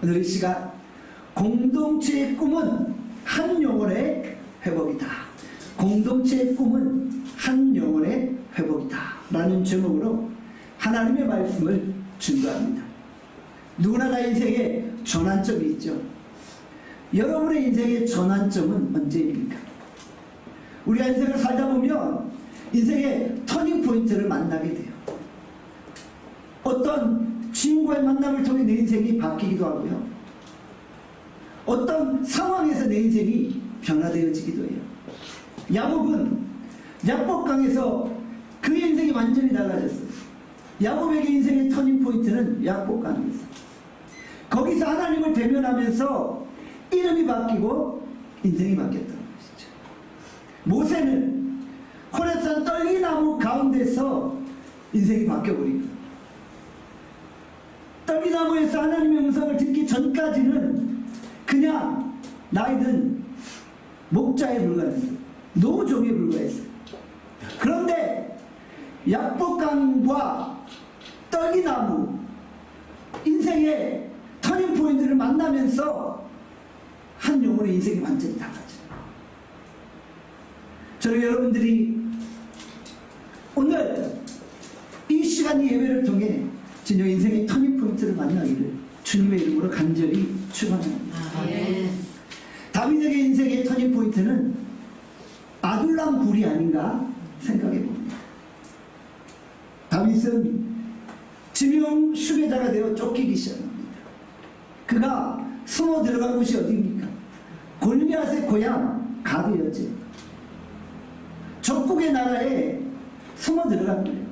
오늘 이 시간 공동체의 꿈은 한 영혼의 회복이다. 공동체의 꿈은 한 영혼의 회복이다 라는 제목으로 하나님의 말씀을 증거합니다. 누구나 다 인생에 전환점이 있죠. 여러분의 인생의 전환점은 언제입니까? 우리가 인생을 살다 보면 인생의 터닝포인트를 만나게 돼요. 어떤 주인과의 만남을 통해 내 인생이 바뀌기도 하고요. 어떤 상황에서 내 인생이 변화되어지기도 해요. 야곱은 약복강에서 그의 인생이 완전히 달라졌어요. 야곱에게 인생의 터닝포인트는 약복강이었어요. 거기서 하나님을 대면하면서 이름이 바뀌고 인생이 바뀌었다는 것이죠. 모세는 호렙산 떨기나무 가운데서 인생이 바뀌어버립니다. 떨기나무에서 하나님의 음성을 듣기 전까지는 그냥 나이든 목자에 불과했어요. 노종에 불과했어요. 그런데 약복강과 떨기나무 인생의 터닝포인트를 만나면서 한 영혼의 인생이 완전히 달라져요. 저는 여러분들이 오늘 이 시간 예배를 통해 진정 인생의 터닝포인트를 만나기를 주님의 이름으로 간절히 축원합니다. 다윗에게 인생의 터닝포인트는 아둘람 굴이 아닌가 생각해 봅니다. 다윗은 지명 수배자가 되어 쫓기기 시작합니다. 그가 숨어 들어간 곳이 어디입니까? 골리앗의 고향 가드였지. 적국의 나라에 숨어 들어간 거예요.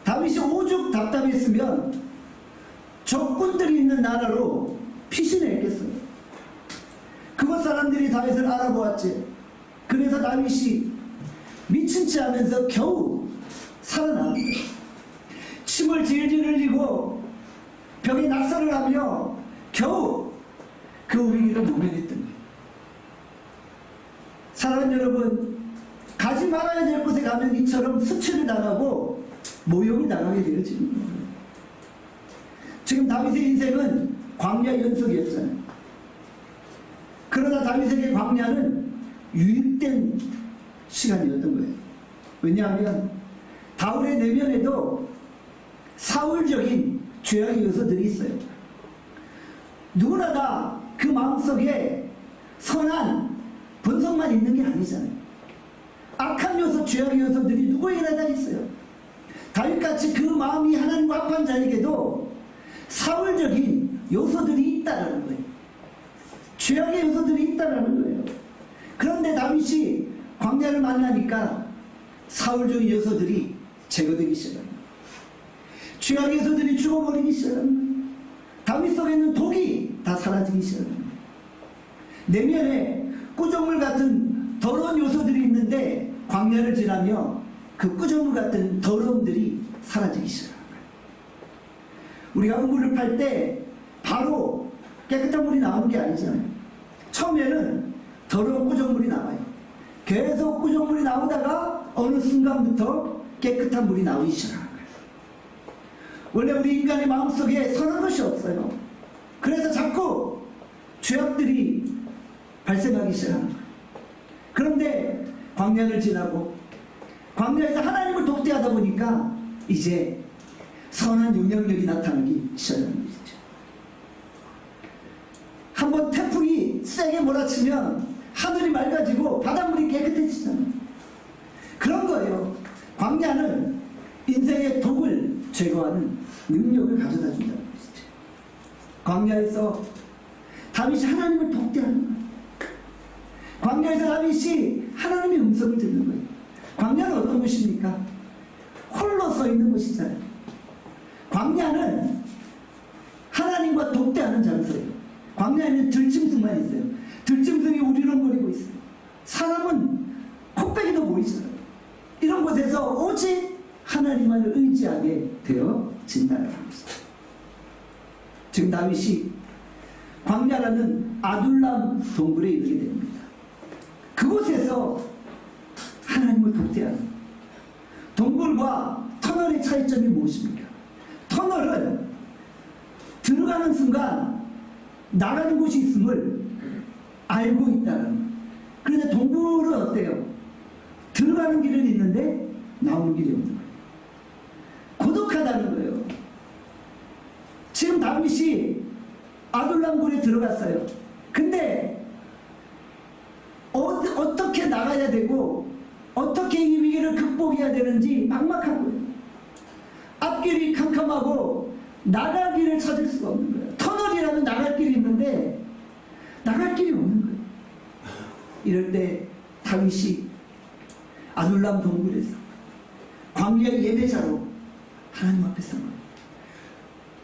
다윗이 오죽 답답했으면 적군들이 있는 나라로 피신했겠어요. 그곳 사람들이 다윗을 알아보았지. 그래서 다윗이 미친 체 하면서 겨우 살아납니다. 침을 질질 흘리고 벽에 낙서를 하며 겨우 그 위기를 모면했던 거예요. 사랑하는 여러분, 가지 말아야 될 곳에 가면 이처럼 수치를 당하고 모욕을 당하게 되어지는 거예요. 지금 다윗의 인생은 광야 연속이었잖아요. 그러나 다윗에게 광야는 유익된 시간이었던 거예요. 왜냐하면 다윗의 내면에도 사울적인 죄악의 요소들이 있어요. 누구나 다 그 마음속에 선한 본성만 있는 게 아니잖아요. 악한 요소, 죄악의 요소들이 누구에게나 다 있어요. 다윗같이 그 마음이 하나님과 합한 자에게도 사울적인 요소들이 있다라는 거예요. 죄악의 요소들이 있다라는 거예요. 그런데 다윗이 광야를 만나니까 사울적인 요소들이 제거되기 시작합니다. 죄악의 요소들이 죽어버리기 시작합니다. 다윗 속에 있는 독이 다 사라지기 시작합니다. 내면에 꾸정물 같은 더러운 요소들이 있는데 광야를 지나며 그 꾸정물 같은 더러움들이 사라지기 시작합니다. 우리가 우물을 팔 때 바로 깨끗한 물이 나오는 게 아니잖아요. 처음에는 더러운 꾸정물이 나와요. 계속 꾸정물이 나오다가 어느 순간부터 깨끗한 물이 나오기 시작합니다. 원래 우리 인간의 마음속에 선한 것이 없어요. 그래서 자꾸 죄악들이 발생하기 시작합니다. 그런데 광야를 지나고 광야에서 하나님을 독대하다 보니까 이제 선한 영향력이 나타나기 시작하는 것이죠. 한번 태풍이 세게 몰아치면 하늘이 맑아지고 바닷물이 깨끗해지잖아요. 그런 거예요. 광야는 인생의 독을 제거하는 능력을 가져다 준다는 것이죠. 광야에서 다윗이 하나님을 독대하는 거예요. 광야에서 다윗이 하나님의 음성을 듣는 거예요. 광야는 어떤 곳입니까? 홀로 서 있는 곳이잖아요. 광야는 하나님과 독대하는 장소예요. 광야에는 들짐승만 있어요. 들짐승이 우리렁거리고 있어요. 사람은 코빼기도 보이잖아요. 이런 곳에서 오직 하나님만을 의지하게 되어진다는 것이죠. 지금 다윗이 광야라는 아둘람 동굴에 이르게 됩니다. 그곳에서 하나님을 독대하는 동굴과 터널의 차이점이 무엇입니까? 터널은 들어가는 순간 나가는 곳이 있음을 알고 있다는 거예요. 그런데 동굴은 어때요? 들어가는 길은 있는데 나오는 길이 없는 거예요. 고독하다는 거예요. 지금 다윗이 아둘람 굴에 들어갔어요. 근데 어떻게 나가야 되고 어떻게 이 위기를 극복해야 되는지 막막한 거예요. 앞길이 캄캄하고 나갈 길을 찾을 수가 없는 거예요. 터널이라면 나갈 길이 있는데 나갈 길이 없는 거예요. 이럴 때 다윗이 아둘람 동굴에서 광야의 예배자로 하나님 앞에 선 거예요.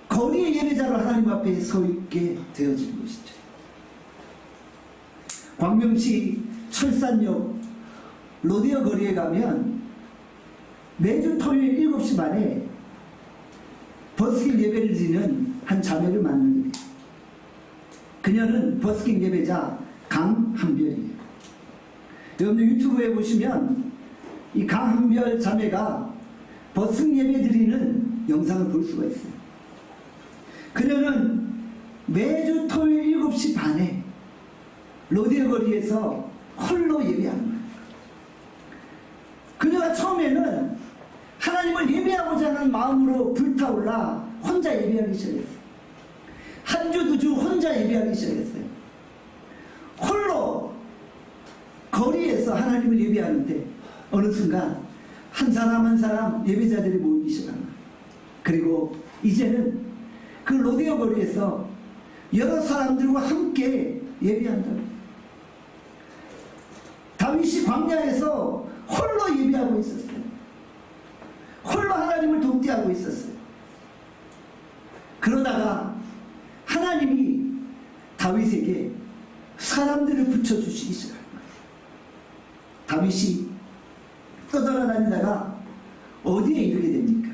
거리의 예배자로 하나님 앞에 서 있게 되어진 것이죠. 광명시 철산역 로데오 거리에 가면 매주 토요일 7시 반에 버스킹 예배를 드리는 한 자매를 만납니다. 그녀는 버스킹 예배자 강한별이에요. 여러분들 유튜브에 보시면 이 강한별 자매가 버스킹 예배 드리는 영상을 볼 수가 있어요. 그녀는 매주 토요일 7시 반에 로데오 거리에서 홀로 예배하는 거예요. 그녀가 처음에는 하나님을 예배하고자 하는 마음으로 불타올라 혼자 예배하기 시작했어요. 한 주, 두 주 혼자 예배하기 시작했어요. 홀로 거리에서 하나님을 예배하는데 어느 순간 한 사람 한 사람 예배자들이 모이기 시작합니다. 그리고 이제는 그 로데오 거리에서 여러 사람들과 함께 예배한다. 다윗이 광야에서 홀로 예배하고 있었어요. 홀로 하나님을 독대하고 있었어요. 그러다가 하나님이 다윗에게 사람들을 붙여주시기 시작한 거예요. 다윗이 떠돌아다니다가 어디에 이르게 됩니까?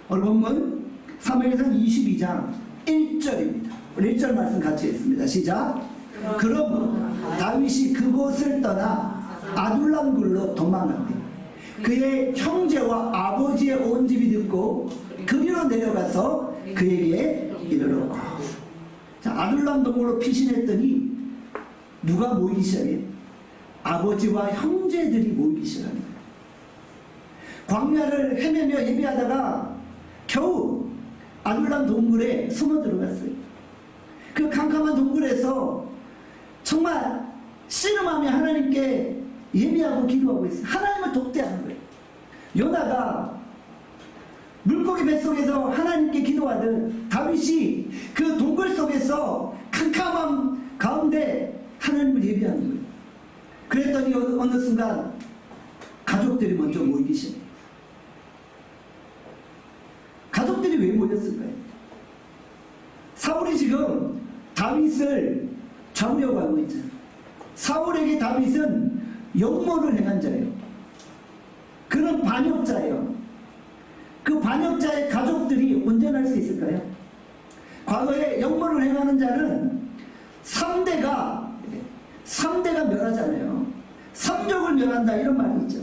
오늘 본문 사무엘상 22장 1절입니다. 우리 1절 말씀 같이 했습니다. 시작. 그럼 다윗이 그곳을 떠나 아둘람 굴로 도망갔대. 그의 형제와 아버지의 온 집이 듣고 그리로 내려가서 그에게 이르렀고. 자, 아둘람 동굴로 피신했더니 누가 모이기 시작해? 아버지와 형제들이 모이기 시작합니다. 광야를 헤매며 예배하다가 겨우 아둘람 동굴에 숨어 들어갔어요. 그 캄캄한 동굴에서 정말 씨름하며 하나님께 예배하고 기도하고 있어요. 하나님을 독대하는 거예요. 요나가 물고기 뱃속에서 하나님께 기도하듯 다윗이 그 동굴 속에서 캄캄함 가운데 하나님을 예배하는 거예요. 그랬더니 어느 순간 가족들이 먼저 모이기 시작해요. 가족들이 왜 모였을까요? 사울이 지금 다윗을 잡으려고 하고 있잖아요. 사울에게 다윗은 역모를 행한 자예요. 그는 반역자예요. 그 반역자의 가족들이 온전할 수 있을까요? 과거에 역모를 행하는 자는 3대가 멸하잖아요. 3족을 멸한다 이런 말이 있죠.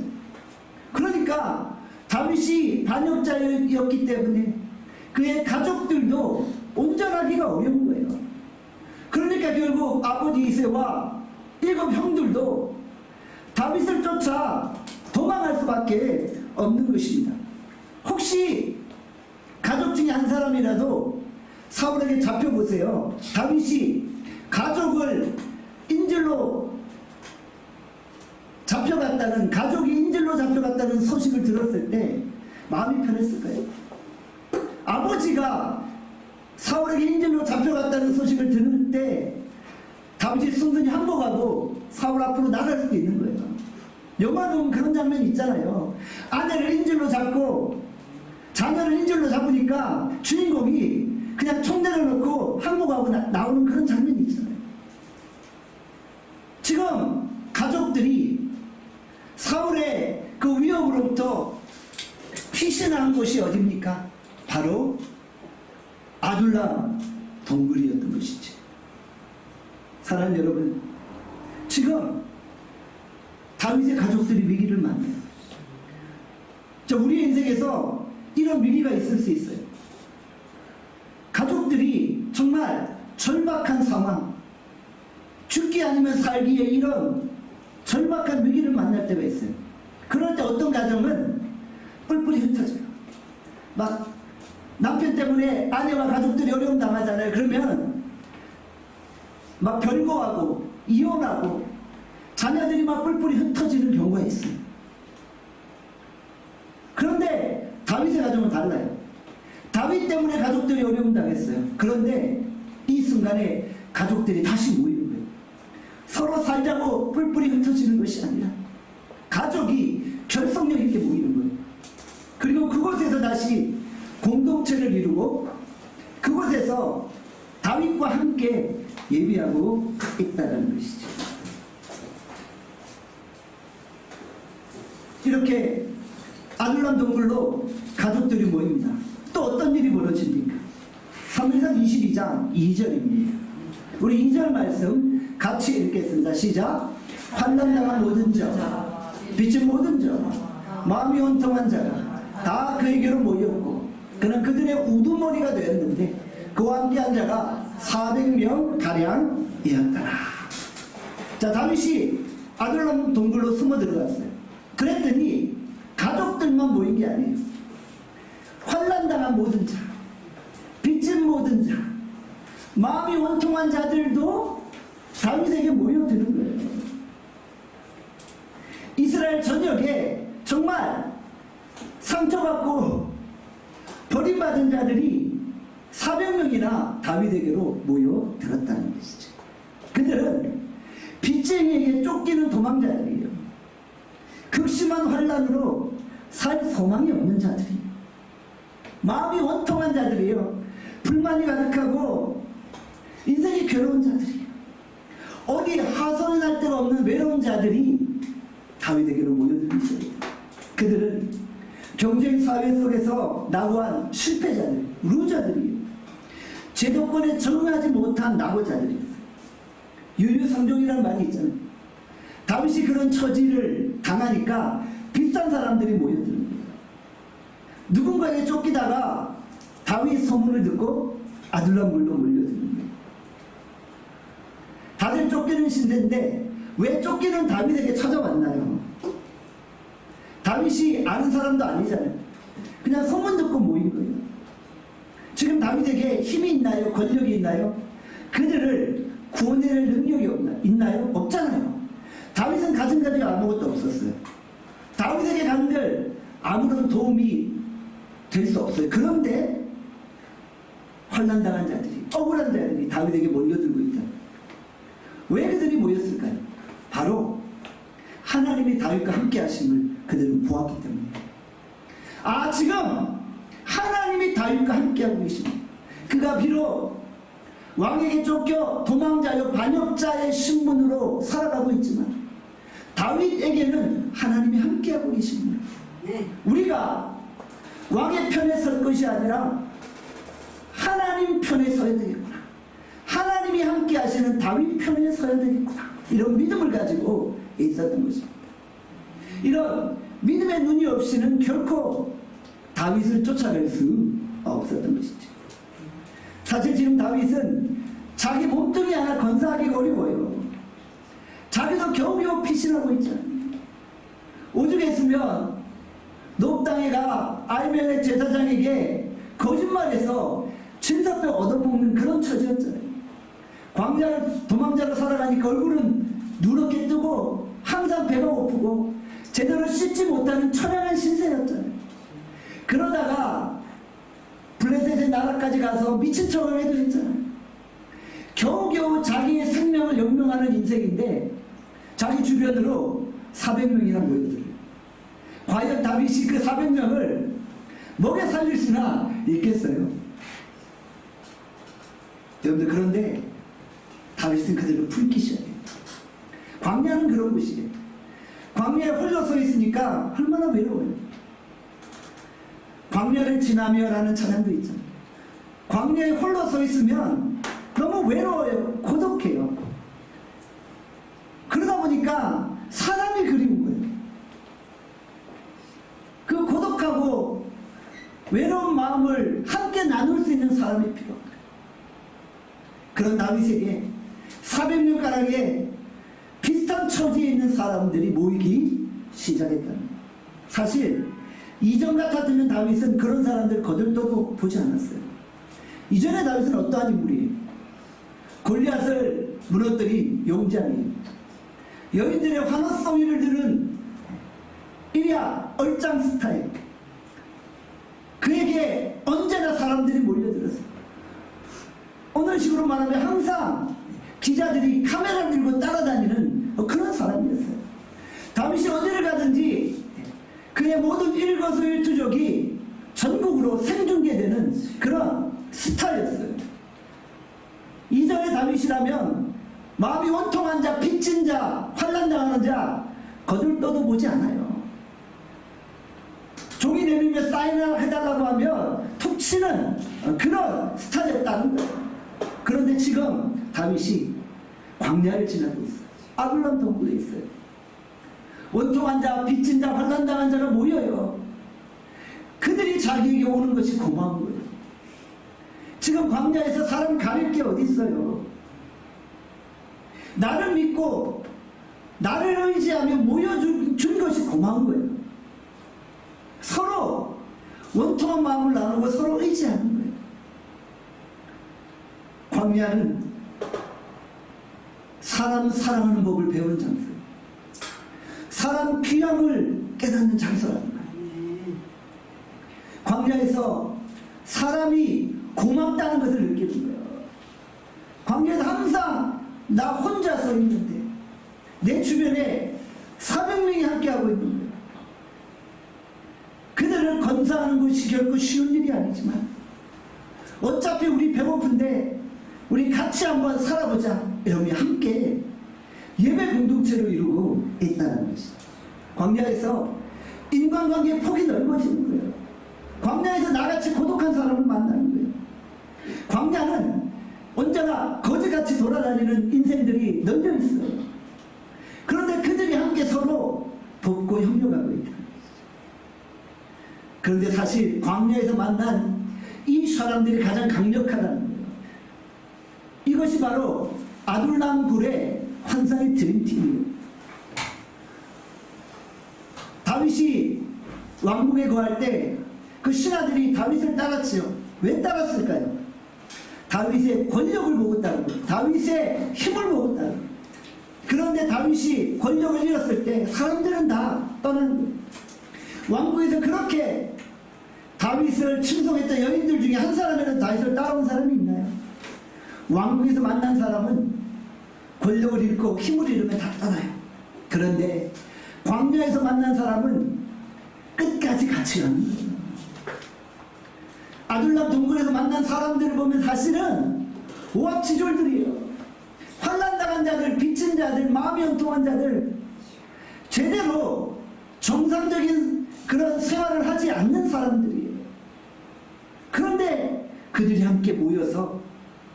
그러니까 다윗이 반역자였기 때문에 그의 가족들도 온전하기가 어려운 거예요. 그러니까 결국 아버지 이새와 7 형들도 다윗을 쫓아 도망할 수밖에 없는 것입니다. 혹시 가족 중에 한 사람이라도 사울에게 잡혀보세요. 다윗이 가족을 인질로 잡혀갔다는, 가족이 인질로 잡혀갔다는 소식을 들었을 때 마음이 편했을까요? 아버지가 사울에게 인질로 잡혀갔다는 소식을 들을 때 다윗이 순순히 항복하고 사울 앞으로 나갈 수도 있는 거예요. 영화 보면 그런 장면이 있잖아요. 아내를 인질로 잡고 자녀를 인질로 잡으니까 주인공이 그냥 총 내려놓고 항복하고 나오는 그런 장면이 있잖아요. 지금 가족들이 사울의 그 위협으로부터 피신한 곳이 어디입니까? 바로 아둘람 동굴이었던 것이지. 사랑하는 여러분, 지금 다윗의 가족들이 위기를 만나요. 우리 인생에서 이런 위기가 있을 수 있어요. 가족들이 절박한 상황, 죽기 아니면 살기의 이런 절박한 위기를 만날 때가 있어요. 그럴 때 어떤 가정은 뿔뿔이 흩어져요. 막 남편 때문에 아내와 가족들이 어려움 당하잖아요. 그러면 막 별거하고 이혼하고 자녀들이 막 뿔뿔이 흩어지는 경우가 있어요. 그런데 다윗의 가정은 달라요. 다윗 때문에 가족들이 어려움 당했어요. 그런데 이 순간에 가족들이 다시 모이는 거예요. 서로 살자고 뿔뿔이 흩어지는 것이 아니라 가족이 결속력 있게 모이는 거예요. 그리고 그곳에서 다시 공동체를 이루고 그곳에서 다윗과 함께 예배하고 있다는 것이죠. 이렇게 아둘람 동굴로 가족들이 모입니다. 또 어떤 일이 벌어집니까? 사무엘상 22장 2절입니다. 우리 2절 말씀 같이 읽겠습니다. 시작. 환난당한 모든 자, 빚진 모든 자, 마음이 온통한 자가 다 그에게로 모였고 그는 그들의 우두머리가 되었는데 그와 함께한 자가 400명 가량이었더라. 자, 다윗이 아둘람 동굴로 숨어 들어갔어요. 그랬더니 가족들만 모인 게 아니에요. 환난당한 모든 자, 빚진 모든 자, 마음이 원통한 자들도 다윗에게 모여드는 거예요. 이스라엘 전역에 정말 상처받고 버림받은 자들이 400명이나 다윗에게로 모여들었다는 것이죠. 그들은 빚쟁이에게 쫓기는 도망자들이에요. 극심한 환난으로 살 소망이 없는 자들이에요. 마음이 원통한 자들이에요. 불만이 가득하고 인생이 괴로운 자들이에요. 어디 하소연 할 데가 없는 외로운 자들이 다윗에게로 모여들고 있어요. 그들은 경쟁 사회 속에서 낙오한 실패자들, 루저들이에요. 제도권에 적응하지 못한 낙오자들이었어요. 유유상종이라는 말이 있잖아요. 다윗이 그런 처지를 당하니까 비싼 사람들이 모여드는 거예요. 누군가에게 쫓기다가 다윗 소문을 듣고 아둘람굴로 몰려드는 거예요. 다들 쫓기는 신세인데 왜 쫓기는 다윗에게 찾아왔나요? 다윗이 아는 사람도 아니잖아요. 그냥 소문 듣고 모인 거예요. 지금 다윗에게 힘이 있나요? 권력이 있나요? 그들을 구원해낼 능력이 있나요? 없잖아요. 다윗은 가진 가지가 아무것도 없었어요. 다윗에게 간들 아무런 도움이 될 수 없어요. 그런데 환난당한 자들이, 억울한 자들이 다윗에게 몰려들고 있다. 왜 그들이 모였을까요? 바로 하나님이 다윗과 함께 하심을 그들은 보았기 때문이에요. 아, 지금 하나님이 다윗과 함께하고 계십니다. 그가 비록 왕에게 쫓겨 도망자요 반역자의 신분으로 살아가고 있지만 다윗에게는 하나님이 함께하고 계십니다. 우리가 왕의 편에 설 것이 아니라 하나님 편에 서야 되겠구나. 하나님이 함께 하시는 다윗 편에 서야 되겠구나. 이런 믿음을 가지고 있었던 것입니다. 이런 믿음의 눈이 없이는 결코 다윗을 쫓아낼 수 없었던 것이죠. 사실 지금 다윗은 자기 몸뚱이 하나 건사하기가 어려워요. 자기도 겨우겨우 피신하고 있잖아요. 오죽했으면 높당에 가 아히멜렉 제사장에게 거짓말해서 진사병 얻어먹는 그런 처지였잖아요. 광야를 도망자로 살아가니까 얼굴은 누렇게 뜨고 항상 배가 고프고 제대로 씻지 못하는 처량한 신세였잖아요. 그러다가 블레셋의 나라까지 가서 미친 척을 해도 했잖아요. 겨우겨우 자기의 생명을 영명하는 인생인데 자기 주변으로 400명이나 모여들어요. 과연 다윗이 그 400명을 먹여 살릴 수나 있겠어요? 여러분들, 그런데 다윗은 그들을 풀기셔야 돼요. 광야는 그런 곳이에요. 광야에 홀로 서 있으니까 얼마나 외로워요. 광야를 지나며 라는 찬양도 있잖아요. 광야에 홀로 서 있으면 너무 외로워요. 고독해요. 그러다 보니까 사람이 그리운 거예요. 그 고독하고 외로운 마음을 함께 나눌 수 있는 사람이 필요한 거예요. 그런 다윗에게 400명가량의 비슷한 처지에 있는 사람들이 모이기 시작했다는 거예요. 사실 이전 같았으면 다윗은 그런 사람들 거들떠도 보지 않았어요. 이전에 다윗은 어떠한 인물이에요? 골리앗을 무너뜨린 용장이에요. 여인들의 환호 소리를 들은 이리야 얼짱 스타일. 그에게 언제나 사람들이 몰려들었어요. 오늘 식으로 말하면 항상 기자들이 카메라를 들고 따라다니는 그런 사람이었어요. 다윗이 어디를 가든지 그의 모든 일거수일투족이 전국으로 생중계되는 그런 스타였어요. 이전에 다윗이라면 마음이 원통한 자, 빚진 자, 환난당하는 자 거들떠도 보지 않아요. 종이 내밀며 사인을 해달라고 하면 툭 치는 그런 스타였다는 거예요. 그런데 지금 다윗이 광야를 지나고 있어요. 아둘람 동굴에 있어요. 원통한 자, 빚진 자, 환난당한 자가 모여요. 그들이 자기에게 오는 것이 고마운 거예요. 지금 광야에서 사람 가릴 게 어디 있어요? 나를 믿고 나를 의지하며 모여준 것이 고마운 거예요. 서로 원통한 마음을 나누고 서로 의지하는 거예요. 광야는 사람 사랑하는 법을 배우는 장소예요. 사람 귀함을 깨닫는 장소라는 거예요. 광야에서 사람이 고맙다는 것을 느끼는 거예요. 광야에서 항상 나 혼자 서 있는데 내 주변에 400명이 함께하고 있는 거예요. 그들을 건사하는 것이 결코 쉬운 일이 아니지만 어차피 우리 배고픈데 우리 같이 한번 살아보자 이러면 함께 예배 공동체를 이루고 있다는 것이죠. 광야에서 인간관계의 폭이 넓어지는 거예요. 광야에서 나같이 고독한 사람을 만나는 거예요. 광야는 언제나 거지같이 돌아다니는 인생들이 널려 있어요. 그런데 그들이 함께 서로 돕고 협력하고 있다. 그런데 사실 광야에서 만난 이 사람들이 가장 강력하다는 거예요. 이것이 바로 아둘람 굴의 환상의 드림팀이에요. 다윗이 왕궁에 거할 때 그 신하들이 다윗을 따랐지요. 왜 따랐을까요? 다윗의 권력을 보고 따른 거예요. 다윗의 힘을 보고 따른 거예요. 그런데 다윗이 권력을 잃었을 때 사람들은 다 떠나는 거예요. 왕궁에서 그렇게 다윗을 칭송했던 여인들 중에 한 사람이라도 다윗을 따라온 사람이 있나요? 왕궁에서 만난 사람은 권력을 잃고 힘을 잃으면 다 떠나요. 그런데 광야에서 만난 사람은 끝까지 같이 가는 거예요. 아둘람 동굴에서 만난 사람들을 보면 사실은 오합지졸들이에요. 환난당한 자들, 빚진 자들, 마음이 원통한 자들, 제대로 정상적인 그런 생활을 하지 않는 사람들이에요. 그런데 그들이 함께 모여서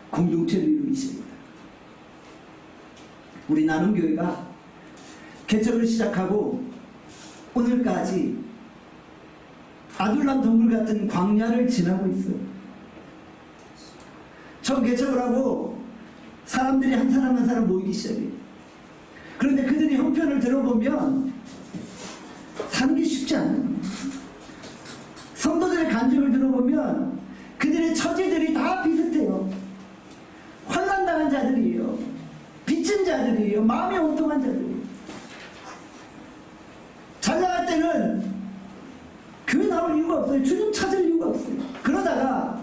공동체를 이루기 시작합니다. 우리 나눔교회가 개척을 시작하고 오늘까지 아둘람 동굴 같은 광야를 지나고 있어요. 처음 개척을 하고 사람들이 한 사람 한 사람 모이기 시작해요. 그런데 그들이 형편을 들어보면 사는 게 쉽지 않아요. 성도들의 간증을 들어보면 그들의 처지들이 다 비슷해요. 환난당한 자들이에요. 빚진 자들이에요. 마음이 원통한 자들이에요. 잘 나갈 때는 교회 나올 이유가 없어요. 주님 찾을 이유가 없어요. 그러다가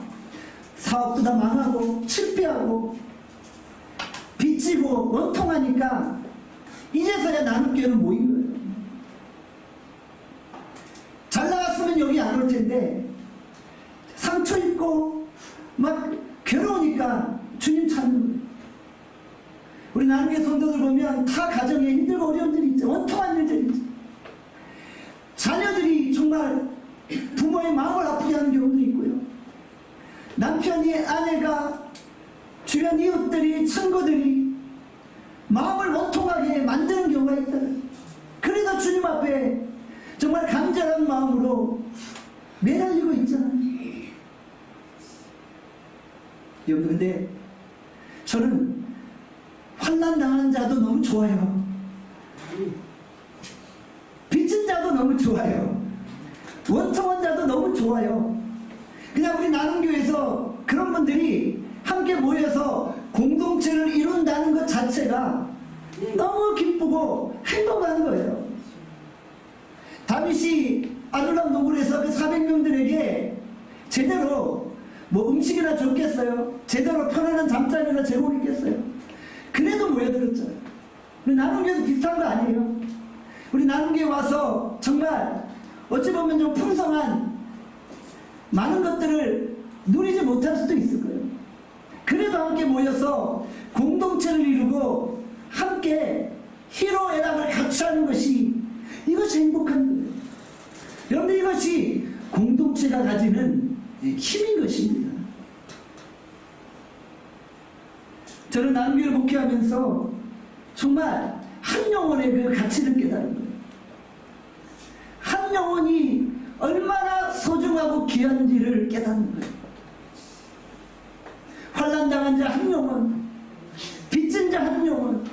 사업도 다 망하고 실패하고 빚지고 원통하니까 이제서야 나눔교회는 모인 거예요. 잘 나갔으면 여기 안 올 텐데 상처 입고 막 괴로우니까 주님 찾는 거예요. 우리 나눔교회 성도들 보면 타 가정에 힘들고 어려움들이 있죠. 원통한 일들이 있죠. 자녀들이 정말 부모의 마음을 아프게 하는 경우도 있고요. 남편이, 아내가, 주변 이웃들이, 친구들이 마음을 원통하게 만드는 경우가 있다. 그래서 주님 앞에 정말 간절한 마음으로 매달리고 있잖아요. 여러분, 근데 저는 환난 당한 자도 너무 좋아요. 빚진 자도 너무 좋아요. 원통한 자도 너무 좋아요. 그냥 우리 나눔교회에서 그런 분들이 함께 모여서 공동체를 이룬다는 것 자체가 너무 기쁘고 행복한 거예요. 다윗이 아둘람 동굴에서 그 400명들에게 제대로 뭐 음식이나 줬겠어요? 제대로 편안한 잠자리나 제공했겠어요? 그래도 모여들었잖아요. 우리 나눔교회도 비슷한 거 아니에요? 우리 나눔교회 와서 정말 어찌 보면 좀 풍성한 많은 것들을 누리지 못할 수도 있을 거예요. 그래도 함께 모여서 공동체를 이루고 함께 희로애락을 같이 하는 것이, 이것이 행복한 거예요. 여러분, 이것이 공동체가 가지는 힘인 것입니다. 저는 나눔교회를 목회하면서 정말 한 영혼의 그 가치를 깨달은 거예요. 한 영혼이 얼마나 소중하고 귀한지를 깨닫는 거예요. 환난당한 자 한 영혼, 빚진 자 한 영혼,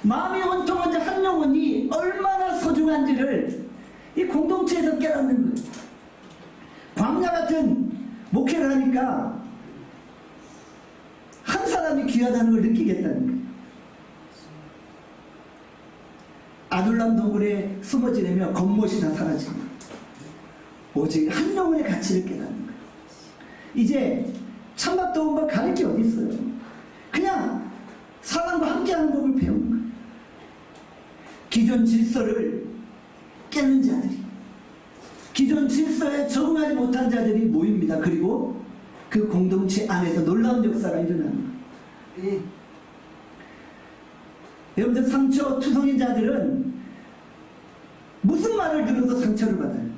마음이 원통한 자 한 영혼이 얼마나 소중한지를 이 공동체에서 깨닫는 거예요. 광야 같은 목회를 하니까 한 사람이 귀하다는 걸 느끼겠다는 거예요. 아둘람 동굴에 숨어 지내며 겉멋이 다 사라집니다. 오직 한 영혼의 가치를 깨닫는 거예요. 이제 찬밥 더운 법 가릴 게 어디 있어요? 그냥 사람과 함께하는 법을 배우는 거예요. 기존 질서를 깨는 자들이, 기존 질서에 적응하지 못한 자들이 모입니다. 그리고 그 공동체 안에서 놀라운 역사가 일어나는 거예요. 여러분들, 상처 투성인 자들은 무슨 말을 들어도 상처를 받아요.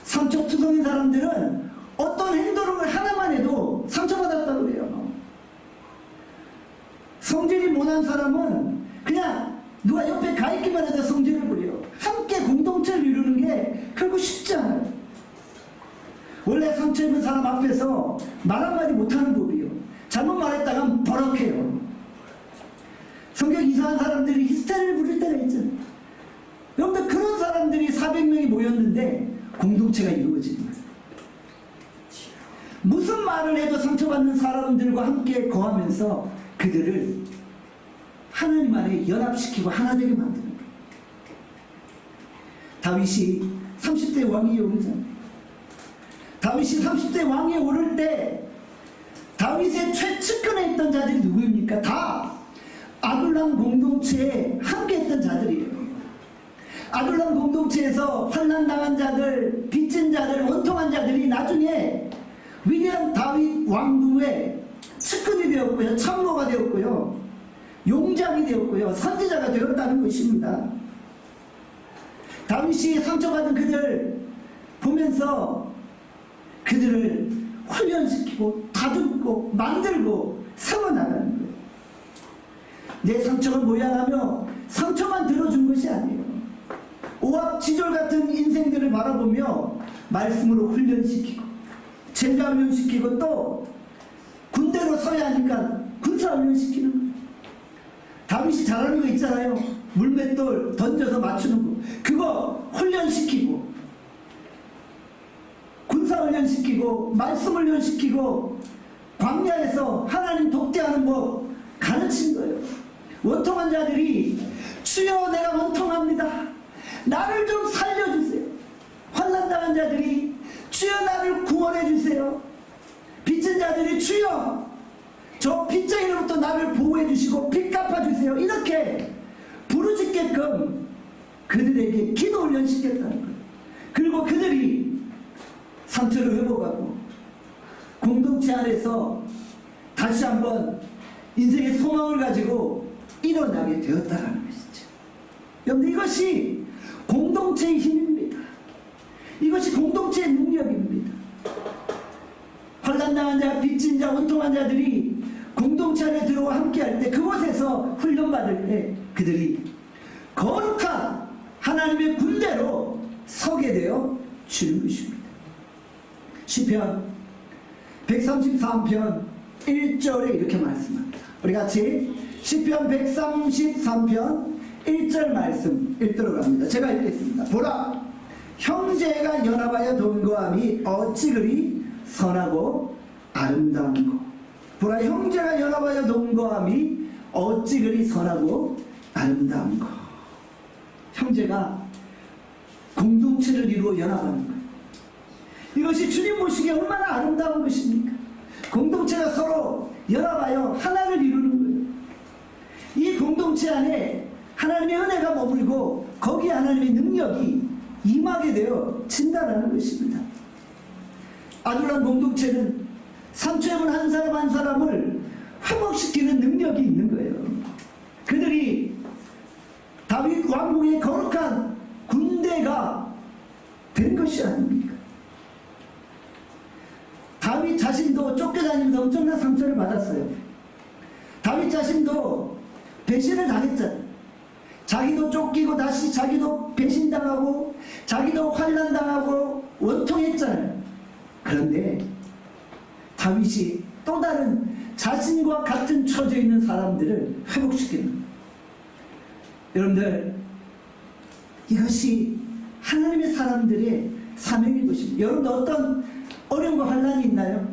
상처 투성인 사람들은 어떤 행동을 하나만 해도 상처받았다고 그래요. 성질이 모난 사람은 그냥 누가 옆에 가 있기만 해도 성질을 부려요. 함께 공동체를 이루는 게 결국 쉽지 않아요. 원래 상처 입은 사람 앞에서 말 한마디 못하는 법이요. 잘못 말했다가 버럭해요. 성격 이상한 사람들이 히스테리를 부릴 때가 있잖아요. 여러분들, 그런 사람들이 400명이 모였는데 공동체가 이루어지는 거예요. 무슨 말을 해도 상처받는 사람들과 함께 거하면서 그들을 하나님 안에 연합시키고 하나 되게 만드는 거예요. 다윗이 30대 왕위에 오르잖아요. 다윗이 30대 왕위에 오를 때 다윗의 최측근에 있던 자들이 누구입니까? 다 아둘람 공동체에 함께 했던 자들이에요. 아둘람 공동체에서 환난당한 자들, 빚진 자들, 원통한 자들이 나중에 위대한 다윗 왕궁의 측근이 되었고요, 참모가 되었고요, 용장이 되었고요, 선지자가 되었다는 것입니다. 다윗이 상처받은 그들 보면서 그들을 훈련시키고 다듬고 만들고 세워나가는 거예요. 내 상처가 뭐야 하며 상처만 들어준 것이 아니에요. 오합지졸 같은 인생들을 바라보며 말씀으로 훈련시키고 제자훈련시키고 또 군대로 서야 하니까 군사훈련시키는 거예요. 다윗이 잘하는 거 있잖아요. 물맷돌 던져서 맞추는 거, 그거 훈련시키고 군사훈련시키고 말씀훈련시키고 광야에서 하나님 독대하는 법 가르친 거예요. 원통한 자들이 주여 내가 원통합니다, 나를 좀 살려주세요. 환난당한 자들이 주여 나를 구원해주세요. 빚진 자들이 주여 저 빚쟁이로부터 나를 보호해주시고 빚 갚아주세요. 이렇게 부르짖게끔 그들에게 기도 훈련시켰다는 거예요. 그리고 그들이 상처를 회복하고 공동체 안에서 다시 한번 인생의 소망을 가지고 일어나게 되었다는 것이죠. 여러분, 이것이 공동체의 힘입니다. 이것이 공동체의 능력입니다. 환난당한 자, 빚진 자, 원통한 자들이 공동체 안에 들어와 함께할 때, 그곳에서 훈련받을 때 그들이 거룩한 하나님의 군대로 서게 되어 주는 것입니다. 시편 133편 1절에 이렇게 말씀합니다. 우리 같이 시편 133편 1절 말씀 읽도록 합니다. 제가 읽겠습니다. 보라, 형제가 연합하여 동거함이 어찌 그리 선하고 아름다운고. 보라, 형제가 연합하여 동거함이 어찌 그리 선하고 아름다운고. 형제가 공동체를 이루어 연합하는 거예요. 이것이 주님 보시기에 얼마나 아름다운 것입니까? 공동체가 서로 연합하여 하나를 이루는 거예요. 이 공동체 안에 하나님의 은혜가 머물고 거기에 하나님의 능력이 임하게 되어 진다라는 것입니다. 아둘람 공동체는 상처 입은 한 사람 한 사람을 회복시키는 능력이 있는 거예요. 그들이 다윗 왕국의 거룩한 군대가 된 것이 아닙니까? 다윗 자신도 쫓겨다니면서 엄청난 상처를 받았어요. 다윗 자신도 배신을 당했잖아요. 자기도 쫓기고 다시 자기도 배신당하고 자기도 환난당하고 원통했잖아요. 그런데 다윗이 또 다른 자신과 같은 처지에 있는 사람들을 회복시키는 거예요. 여러분들, 이것이 하나님의 사람들의 사명인 것입니다. 여러분들 어떤 어려움과 환난이 있나요?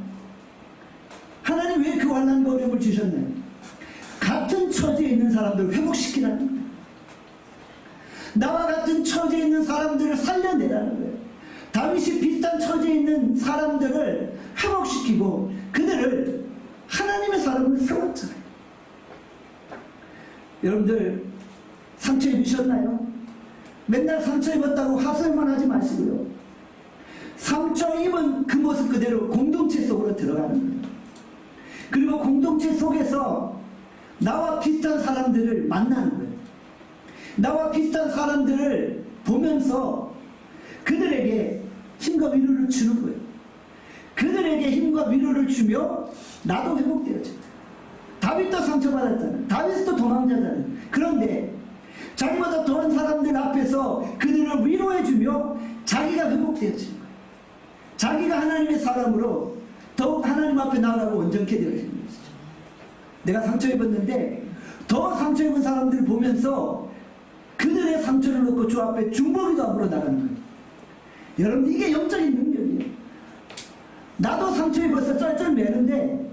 하나님 왜 그 환난과 어려움을 주셨나요? 같은 처지에 있는 사람들을 회복시키라는 거예요. 나와 같은 처지에 있는 사람들을 살려내라는 거예요. 다윗이 비슷한 처지에 있는 사람들을 회복시키고 그들을 하나님의 사람으로 세웠잖아요. 여러분들 상처 입으셨나요? 맨날 상처 입었다고 하소연만 하지 마시고요. 상처 입은 그 모습 그대로 공동체 속으로 들어가는 거예요. 그리고 공동체 속에서 나와 비슷한 사람들을 만나는 거예요. 나와 비슷한 사람들을 보면서 그들에게 힘과 위로를 주는 거예요. 그들에게 힘과 위로를 주며 나도 회복되어져요. 다윗도 상처받았잖아요. 다윗도 도망자잖아요. 그런데 자기보다 더한 사람들 앞에서 그들을 위로해주며 자기가 회복되어지는 거예요. 자기가 하나님의 사람으로 더욱 하나님 앞에 나가고 온전케 되어지는 것이죠. 내가 상처 입었는데 더 상처 입은 사람들을 보면서 그들의 상처를 놓고 주 앞에 중보기도 앞으로 나가는 거예요. 여러분, 이게 영적인 능력이에요. 나도 상처 입어서 쩔쩔매는데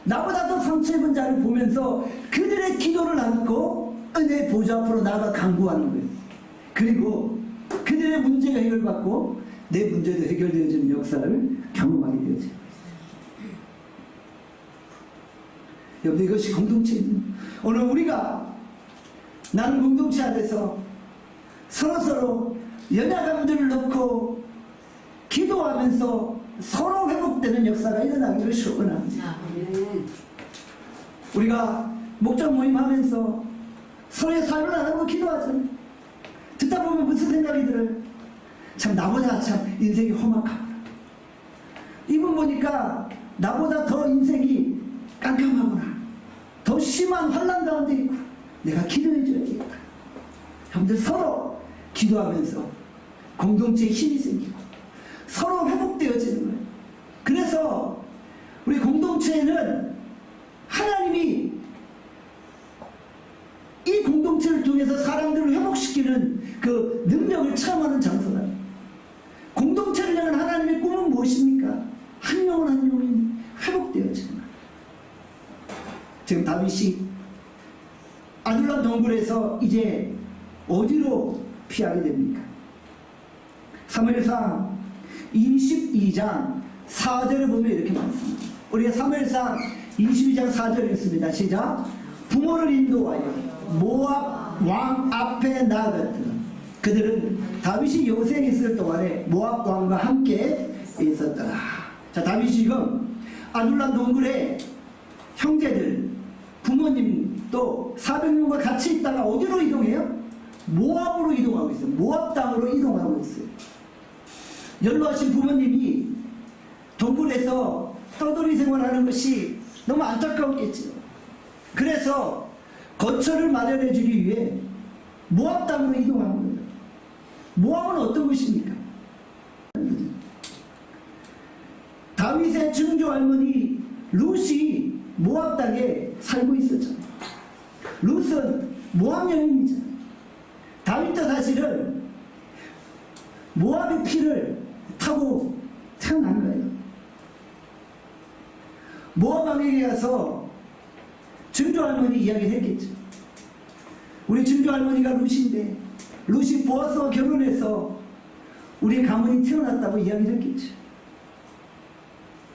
나보다 더 상처 입은 자를 보면서 그들의 기도를 안고 은혜의 보좌 앞으로 나아가 간구하는 거예요. 그리고 그들의 문제가 해결받고 내 문제도 해결되어지는 역사를 경험하게 되어져요. 여러분, 이것이 공동체입니다. 오늘 우리가 나는 공동체 안에서 서로서로 연약함들을 놓고 기도하면서 서로 회복되는 역사가 일어나기를 소원합니다. 우리가 목장 모임하면서 서로의 삶을 나누고 기도하잖아요. 듣다 보면 무슨 생각이 들어요? 참 나보다 참 인생이 험악하구나. 이분 보니까 나보다 더 인생이 깜깜하구나. 더 심한 환난 가운데 있고 내가 기도해줘야겠다. 여러분들 서로 기도하면서 공동체에 힘이 생기고 서로 회복되어지는 거예요. 그래서 우리 공동체에는 하나님이 이 공동체를 통해서 사람들을 회복시키는 그 능력을 체험하는 장소다. 공동체를 향한 하나님의 꿈은 무엇입니까? 한 영혼 한 영혼이 회복되어지는 거예요. 지금 다윗이 아둘람 동굴에서 이제 어디로 피하게 됩니까? 사무엘상 22장 4절을 보면 이렇게 말씀합니다. 우리가 사무엘상 22장 4절 읽습니다. 시작. 부모를 인도하여 모압 왕 앞에 나아갔더라. 그들은 다윗이 여생에 있을 동안에 모압 왕과 함께 있었더라. 자, 다윗이 지금 아둘람 동굴에 형제들, 부모님 또 400명과 같이 있다가 어디로 이동해요? 모압으로 이동하고 있어요. 모압 땅으로 이동하고 있어요. 연로하신 부모님이 동굴에서 떠돌이 생활하는 것이 너무 안타까웠겠죠. 그래서 거처를 마련해 주기 위해 모압 땅으로 이동한 거예요. 모압은 어떤 곳입니까? 다윗의 증조 할머니 룻이 모압 땅에 살고 있었잖아요. 룻은 모압 여인이잖아요. 다윗도 사실은 모압의 피를 타고 태어난 거예요. 모압 왕에게 가서 증조 할머니 이야기를 했겠죠. 우리 증조 할머니가 룻인데 룻이 보아스와 결혼해서 우리 가문이 태어났다고 이야기를 했겠죠.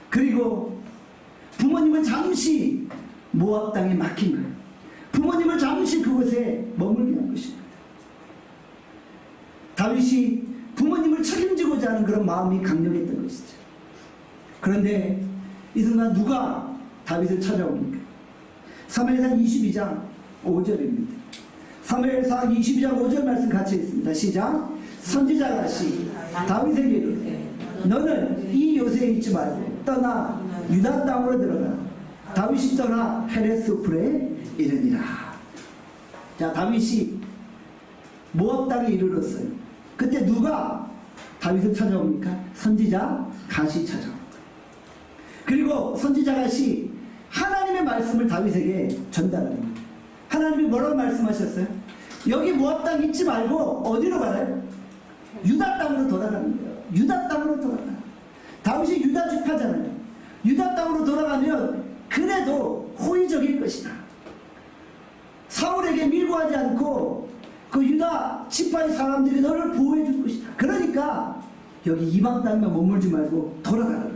그리고 부모님은 잠시 모압 땅에 맡긴 거예요. 부모님을 잠시 그곳에 머물게 한 것입니다. 다윗이 부모님을 책임지고자 하는 그런 마음이 강력했던 것이죠. 그런데 이 순간 누가 다윗을 찾아옵니까? 사무엘상 22장 5절입니다. 사무엘상 22장 5절 말씀 같이 있습니다. 시작. 선지자가 시 다윗에게 이르되 너는 이 요새에 있지 말고 떠나 유다 땅으로 들어가. 다윗이 떠나 헤레스풀에 이르니라. 자, 다윗이 모압 땅에 이르렀어요. 그때 누가 다윗을 찾아옵니까? 선지자 갓이 찾아옵니다. 그리고 선지자 갓이 하나님의 말씀을 다윗에게 전달합니다. 하나님이 뭐라고 말씀하셨어요? 여기 모압 땅 있지 말고 어디로 가나요? 유다 땅으로 돌아가는 거예요. 유다 땅으로 돌아가요. 다윗이 유다 지파잖아요. 유다 땅으로 돌아가면 그래도 호의적일 것이다. 사울에게 밀고 하지 않고 그 유다 지파의 사람들이 너를 보호해 줄 것이다. 그러니까 여기 이방 땅에 머물지 말고 돌아가라.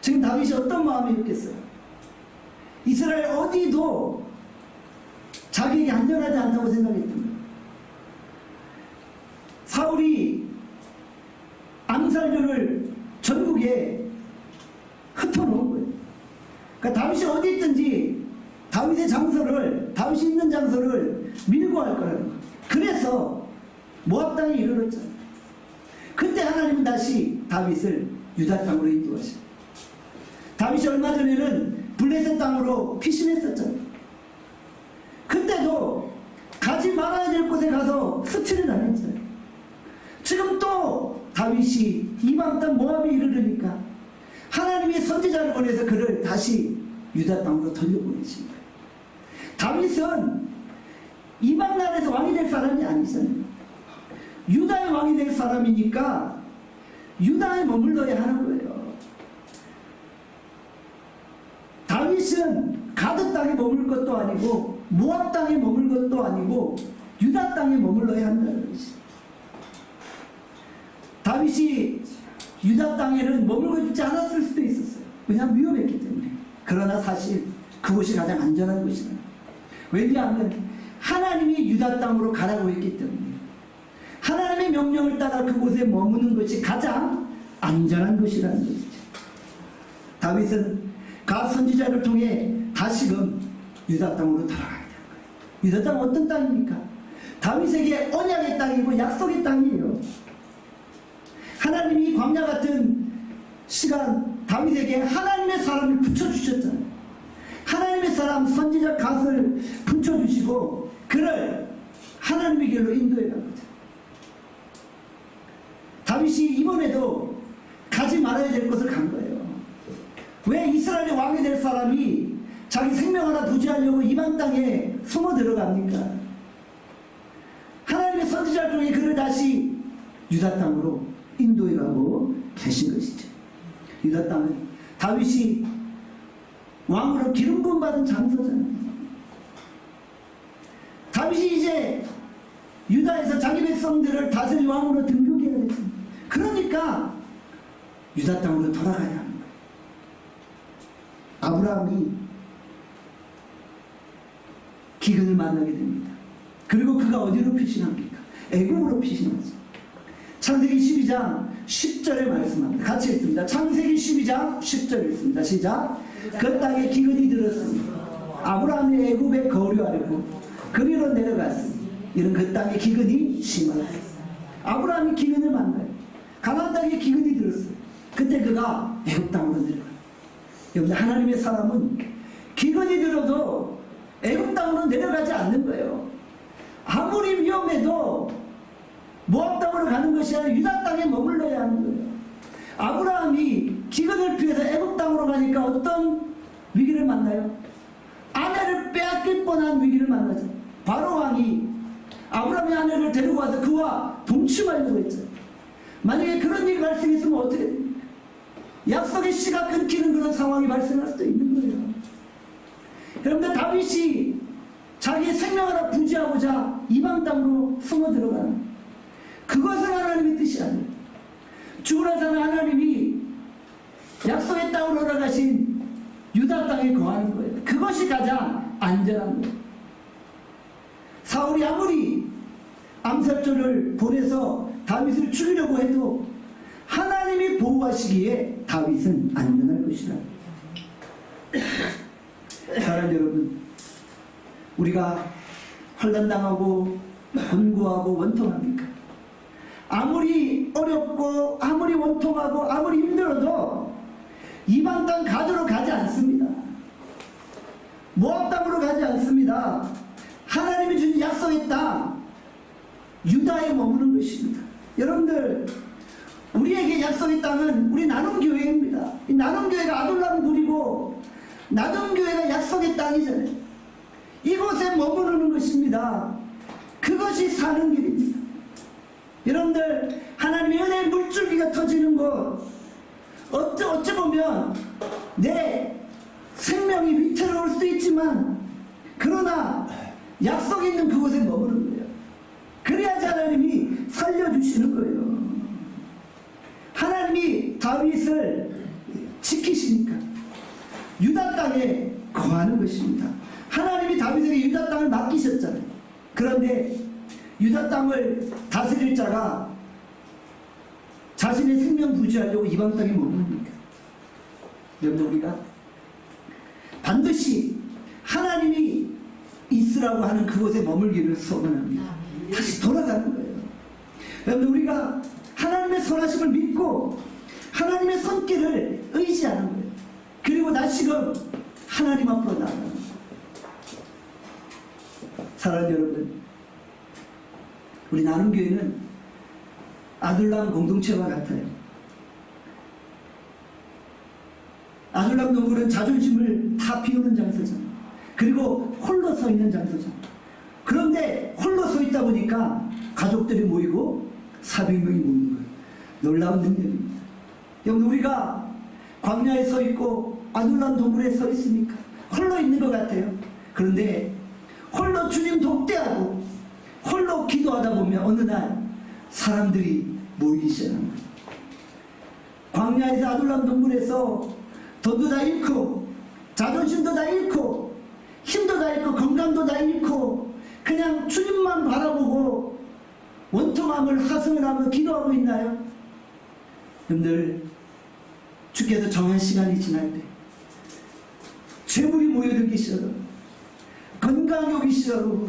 지금 다윗이 어떤 마음이었겠어요? 이스라엘 어디도 자기에게 안전하지 않다고 생각했던 거예요. 사울이 암살료를 전국에 흩어놓은 거예요. 그러니까 다윗이 어디 있든지 다윗의 장소를, 다윗이 있는 장소를 밀고 할 거라는 거예요. 그래서 모압 땅에 이르렀잖아요. 그때 하나님은 다시 다윗을 유다 땅으로 인도하셨어요. 다윗이 얼마 전에는 블레셋 땅으로 피신했었잖아요. 그때도 가지 말아야 될 곳에 가서 스치를 당했잖아요. 지금 또 다윗이 이방 땅 모압에 이르르니까 하나님이 선지자를 보내서 그를 다시 유다 땅으로 돌려보내신 거예요. 다윗은 이방 나라에서 왕이 될 사람이 아니잖아요. 유다의 왕이 될 사람이니까 유다에 머물러야 하는 거예요. 다윗은 가드 땅에 머물 것도 아니고 모압 땅에 머물 것도 아니고 유다 땅에 머물러야 한다는 것이죠. 다윗이 유다 땅에는 머물고 싶지 않았을 수도 있었어요. 왜냐하면 위험했기 때문에. 그러나 사실 그곳이 가장 안전한 곳이다. 왜냐하면 하나님이 유다 땅으로 가라고 했기 때문에 하나님의 명령을 따라 그곳에 머무는 것이 가장 안전한 곳이라는 것이죠. 다윗은 갓 선지자를 통해 다시금 유다 땅으로 돌아가야 되는 거예요. 유다 땅은 어떤 땅입니까? 다윗에게 언약의 땅이고 약속의 땅이에요. 하나님이 광야 같은 시간 다윗에게 하나님의 사람을 붙여주셨잖아요. 하나님의 사람 선지자 갓을 붙여주시고 그를 하나님의 길로 인도해 간 거죠. 다윗이 이번에도 가지 말아야 될 곳을 간 거예요. 왜 이스라엘의 왕이 될 사람이 자기 생명 하나 부지하려고 이방 땅에 숨어 들어갑니까? 하나님의 선지자를 통해 그를 다시 유다 땅으로 인도해 가고 계신 것이죠. 유다 땅은 다윗이 왕으로 기름 부음 받은 장소잖아요. 다윗이 이제 유다에서 자기 백성들을 다스릴 왕으로 등극해야 되죠. 그러니까 유다 땅으로 돌아가야 하는 거예요. 아브라함이 기근을 만나게 됩니다. 그리고 그가 어디로 피신합니까? 애굽으로 피신하죠. 창세기 12장 10절에 말씀합니다. 같이 읽습니다. 창세기 12장 10절 읽습니다. 시작. 그 땅에 기근이 들었으니 아브라함이 애굽에 거류하려고 그리로 내려갔으니 이런 그 땅에 기근이 심하다. 아브라함이 기근을 만나요. 가나안 땅에 기근이 들었어요. 그때 그가 애굽 땅으로 내려가요. 여러분, 하나님의 사람은 기근이 들어도 애굽 땅으로 내려가지 않는 거예요. 아무리 위험해도 모압 땅으로 가는 것이 아니라 유다 땅에 머물러야 하는 거예요. 아브라함이 기근을 피해서 애굽 땅으로 가니까 어떤 위기를 만나요? 아내를 빼앗길 뻔한 위기를 만나죠. 바로 왕이 아브라함의 아내를 데리고 와서 그와 동침하려고 했죠. 만약에 그런 일이 발생했으면 어떻게 됩니까? 약속의 씨가 끊기는 그런 상황이 발생할 수도 있는 거예요. 그런데 다윗이 자기의 생명을 하나 부지하고자 이방 땅으로 숨어 들어가는, 그것은 하나님의 뜻이 아니에요. 죽으러 사는 하나님이 약속의 땅으로 올라가신 유다 땅에 거하는 거예요. 그것이 가장 안전한 거예요. 사울이 아무리 암살조를 보내서 다윗을 죽이려고 해도 하나님이 보호하시기에 다윗은 안전할 것이다. 사랑하는 여러분, 우리가 환난당하고 곤고하고 원통합니까? 아무리 어렵고 아무리 원통하고 아무리 힘들어도 이방 땅 가도록 가지 않습니다. 모압 땅으로 가지 않습니다. 하나님이 주신 약속의 땅 유다에 머무는 것입니다. 여러분들, 우리에게 약속의 땅은 우리 나눔교회입니다. 이 나눔교회가 아둘람 부리고 나눔교회가 약속의 땅이잖아요. 이곳에 머무르는 것입니다. 그것이 사는 길입니다. 여러분들, 하나님의 은혜의 물줄기가 터지는 곳, 어찌 보면 내 생명이 위태로울 수도 있지만 그러나 약속이 있는 그곳에 머무르는 거예요. 그래야지 하나님이 살려주시는 거예요. 하나님이 다윗을 지키시니까 유다 땅에 거하는 것입니다. 하나님이 다윗에게 유다 땅을 맡기셨잖아요. 그런데 유다 땅을 다스릴 자가 자신의 생명 부지하려고 이방 땅에 머무릅니까? 여러분, 우리가 반드시 하나님이 있으라고 하는 그곳에 머물기를 소원합니다. 다시 돌아가는 거예요. 여러분, 우리가 하나님의 선하심을 믿고 하나님의 손길을 의지하는 거예요. 그리고 다시금 하나님 앞으로 나아가는 거예요. 사랑하는 여러분, 우리 나눔교회는 아둘람 공동체와 같아요. 아둘람 동굴은 자존심을 다 비우는 장소잖아요. 그리고 홀로 서 있는 장소잖아요. 그런데 홀로 서 있다 보니까 가족들이 모이고 400명이 모이는 거예요. 놀라운 능력입니다. 여러분, 우리가 광야에 서 있고 아둘람 동굴에 서 있으니까 홀로 있는 것 같아요. 그런데 홀로 주님 독대하고 홀로 기도하다 보면 어느 날 사람들이 모이기 시작합니다. 광야에서 아둘람 동굴에서 돈도 다 잃고 자존심도 다 잃고 힘도 다 잃고 건강도 다 잃고 그냥 주님만 바라보고 원통함을 하승을 하며 기도하고 있나요? 여러분들, 주께서 정한 시간이 지날 때 재물이 모여들기 시작하고 건강이 오기 시작하고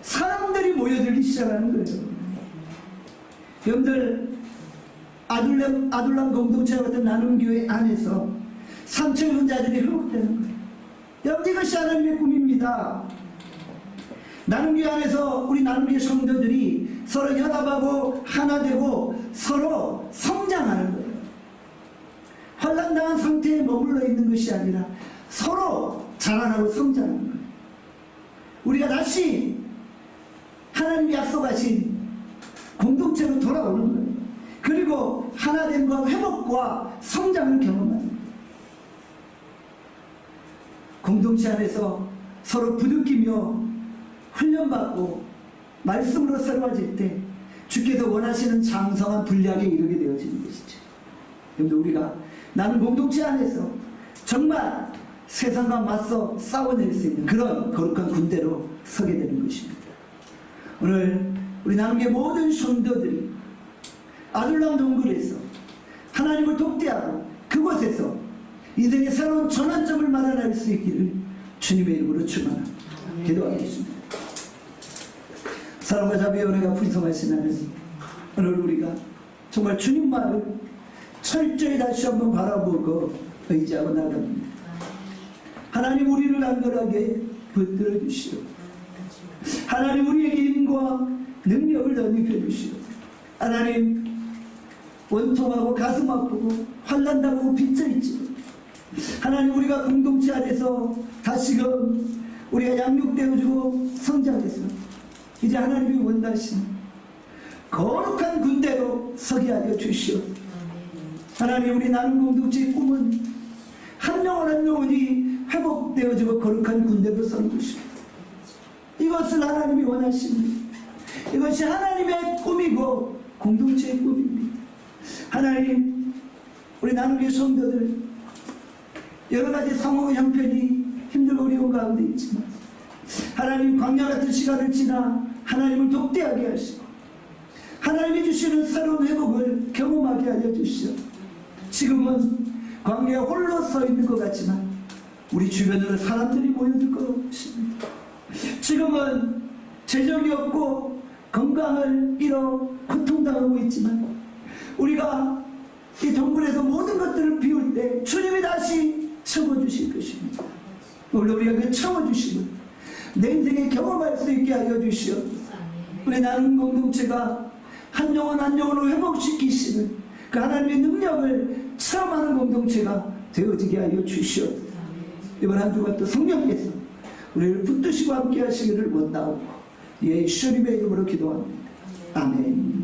사람들이 모여들기 시작하는 거예요. 여러분들, 아둘람 공동체와 같은 나눔교회 안에서 상처 입은 자들이 회복되는 거예요. 여러분, 이것이 하나님의 꿈입니다. 나눔교회 안에서 우리 나눔교회 성도들이 서로 연합하고 하나 되고 서로 성장하는 거예요. 환난당한 상태에 머물러 있는 것이 아니라 서로 자라나고 성장하는 거예요. 우리가 다시 하나님이 약속하신 공동체로 돌아오는 거예요. 그리고 하나됨과 회복과 성장을 경험하는 거예요. 공동체 안에서 서로 부르끼며 훈련받고 말씀으로 새로워질 때 주께서 원하시는 장성한 분량에 이르게 되어지는 것이죠. 여러분, 우리가 나는 공동체 안에서 정말 세상과 맞서 싸워낼 수 있는 그런 거룩한 군대로 서게 되는 것입니다. 오늘 우리 나눔의 모든 성도들이 아둘람 동굴에서 하나님을 독대하고 그곳에서 인생의 새로운 전환점을 마련할 수 있기를 주님의 이름으로 축원합니다. 기도하겠습니다. 사랑과 자비의 은혜가 풍성하신 하나님, 오늘 우리가 정말 주님만을 철저히 다시 한번 바라보고 의지하고 나갑니다. 하나님, 우리를 안전하게 붙들어 주시오. 하나님, 우리에게 힘과 능력을 덧입혀 주시오. 하나님, 원통하고 가슴 아프고 환난당하고 빚져있지. 하나님, 우리가 공동체 안에서 다시금 우리가 양육되어주고 성장해서 이제 하나님이 원하시는 거룩한 군대로 서게 하여 주시오. 하나님, 우리 나눔 공동체의 꿈은 한 영혼 한 영혼이 회복되어지고 거룩한 군대로 서는 것입니다. 이것을 하나님이 원하십니다. 이것이 하나님의 꿈이고 공동체의 꿈입니다. 하나님, 우리 나눔의 성도들 여러 가지 상황 형편이 힘들고 어려운 가운데 있지만 하나님, 광야 같은 시간을 지나 하나님을 독대하게 하시고 하나님이 주시는 새로운 회복을 경험하게 하여 주시오. 지금은 광야에 홀로 서 있는 것 같지만 우리 주변으로 사람들이 모여들 것입니다. 지금은 재정이 없고 건강을 잃어 고통당하고 있지만 우리가 이 동굴에서 모든 것들을 비울 때 주님이 다시 채워주실 것입니다. 오늘 우리가 그 채워주심을 내 인생에 경험할 수 있게 하여 주시오. 우리 나눔 공동체가 한 영혼 한 영혼을 회복시키시는 그 하나님의 능력을 체험하는 공동체가 되어지게 하여 주시오. 이번 한 주간 또 성령께서 우리를 붙드시고 함께 하시기를 원하옵고 예수님의 이름으로 기도합니다. 아멘.